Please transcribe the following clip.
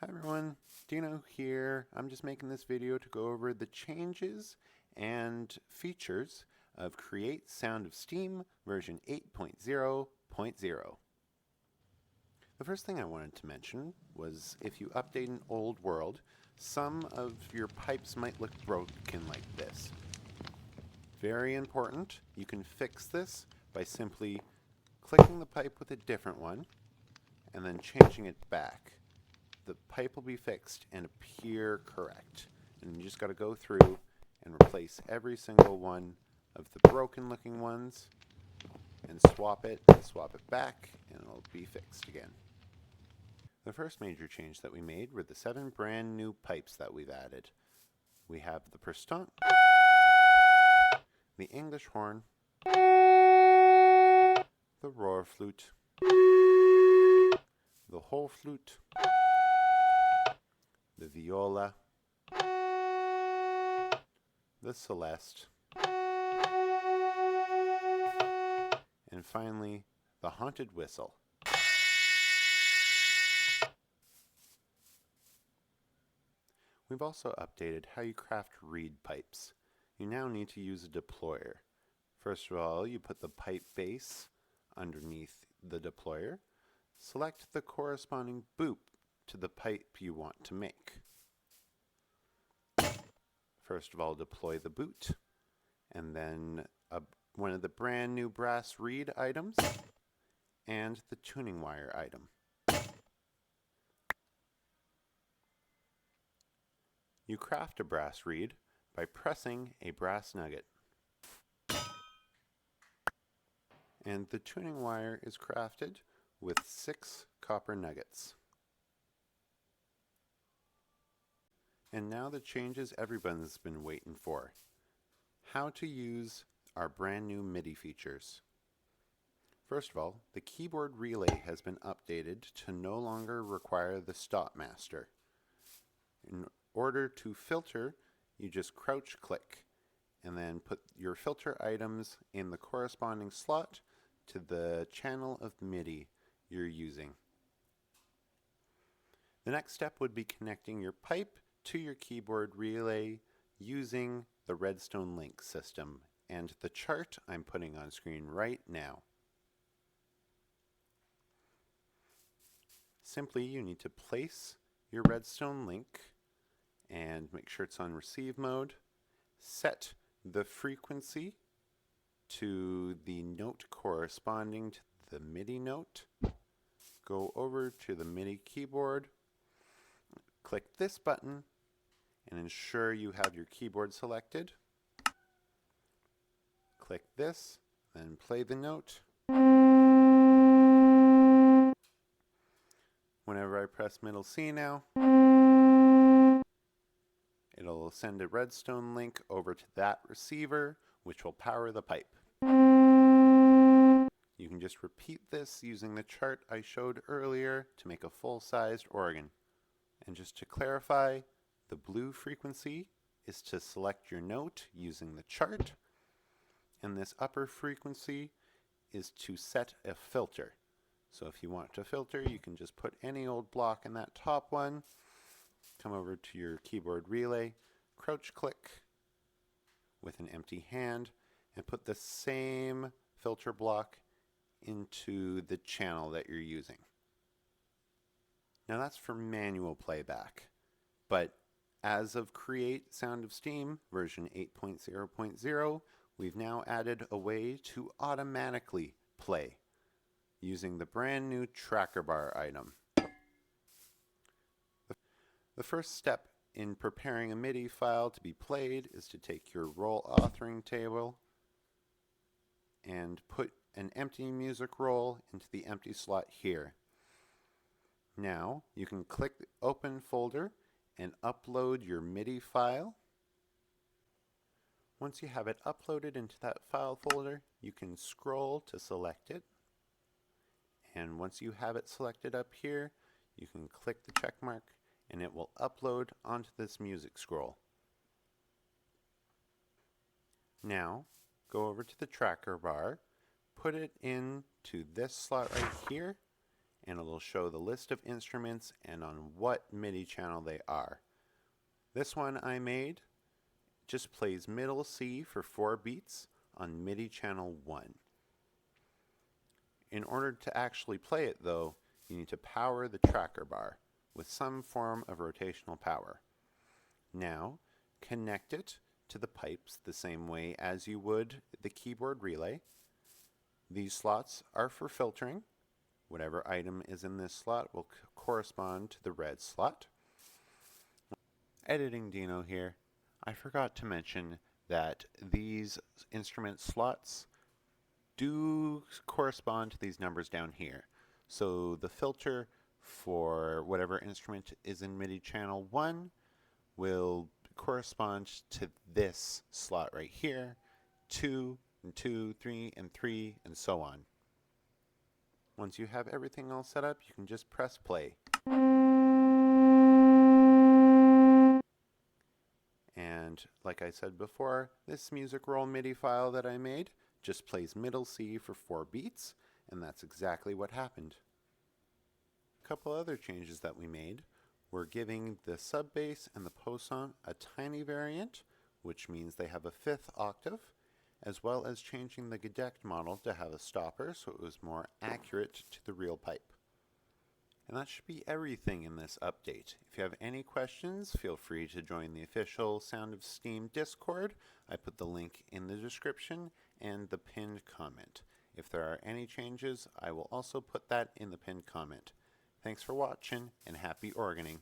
Hi everyone, Dino here. I'm just making this video to go over the changes and features of Create Sound of Steam version 8.0.0. The first thing I wanted to mention was if you update an old world, some of your pipes might look broken like this. Very important, you can fix this by simply clicking the pipe with a different one and then changing it back. The pipe will be fixed and appear correct. And you just got to go through and replace every single one of the broken looking ones and swap it back, and it'll be fixed again. The first major change that we made were the 7 brand new pipes that we've added. We have the Prestant, the English horn, the roar flute, the whole flute, the viola, the celeste, and finally the haunted whistle. We've also updated how you craft reed pipes. You now need to use a deployer. First of all, you put the pipe base underneath the deployer. Select the corresponding boop to the pipe you want to make. First of all, deploy the boot, and then one of the brand new brass reed items, and the tuning wire item. You craft a brass reed by pressing a brass nugget. And the tuning wire is crafted with 6 copper nuggets. And now the changes everyone's been waiting for. How to use our brand new MIDI features. First of all, the keyboard relay has been updated to no longer require the stop master. In order to filter, you just crouch click and then put your filter items in the corresponding slot to the channel of MIDI you're using. The next step would be connecting your pipe to your keyboard relay using the Redstone link system and the chart I'm putting on screen right now. Simply, you need to place your Redstone link and make sure it's on receive mode. Set the frequency to the note corresponding to the MIDI note. Go over to the MIDI keyboard, click this button, and ensure you have your keyboard selected. Click this, then play the note. Whenever I press middle C now, it'll send a Redstone link over to that receiver, which will power the pipe. You can just repeat this using the chart I showed earlier to make a full-sized organ. And just to clarify, the blue frequency is to select your note using the chart, and this upper frequency is to set a filter. So if you want to filter, you can just put any old block in that top one, come over to your keyboard relay, crouch click with an empty hand, and put the same filter block into the channel that you're using. Now that's for manual playback, but as of Create Sound of Steam version 8.0.0, we've now added a way to automatically play using the brand new tracker bar item. The first step in preparing a MIDI file to be played is to take your roll authoring table and put an empty music roll into the empty slot here. Now you can click the open folder and upload your MIDI file. Once you have it uploaded into that file folder, you can scroll to select it. And once you have it selected up here, you can click the check mark and it will upload onto this music scroll. Now, go over to the tracker bar, put it into this slot right here, and it'll show the list of instruments and on what MIDI channel they are. This one I made just plays middle C for 4 beats on MIDI channel 1. In order to actually play it though, you need to power the tracker bar with some form of rotational power. Now, connect it to the pipes the same way as you would the keyboard relay. These slots are for filtering. Whatever item is in this slot will correspond to the red slot. Editing Dino here, I forgot to mention that these instrument slots do correspond to these numbers down here. So the filter for whatever instrument is in MIDI channel 1 will correspond to this slot right here, 2 and 2, 3 and 3, and so on. Once you have everything all set up, you can just press play. And like I said before, this music roll MIDI file that I made just plays middle C for 4 beats, and that's exactly what happened. A couple other changes that we made were giving the sub bass and the post-on a tiny variant, which means they have a 5th octave, as well as changing the gedect model to have a stopper so it was more accurate to the real pipe. And that should be everything in this update. If you have any questions, feel free to join the official Sound of Steam Discord. I put the link in the description and the pinned comment. If there are any changes, I will also put that in the pinned comment. Thanks for watching, and happy organing.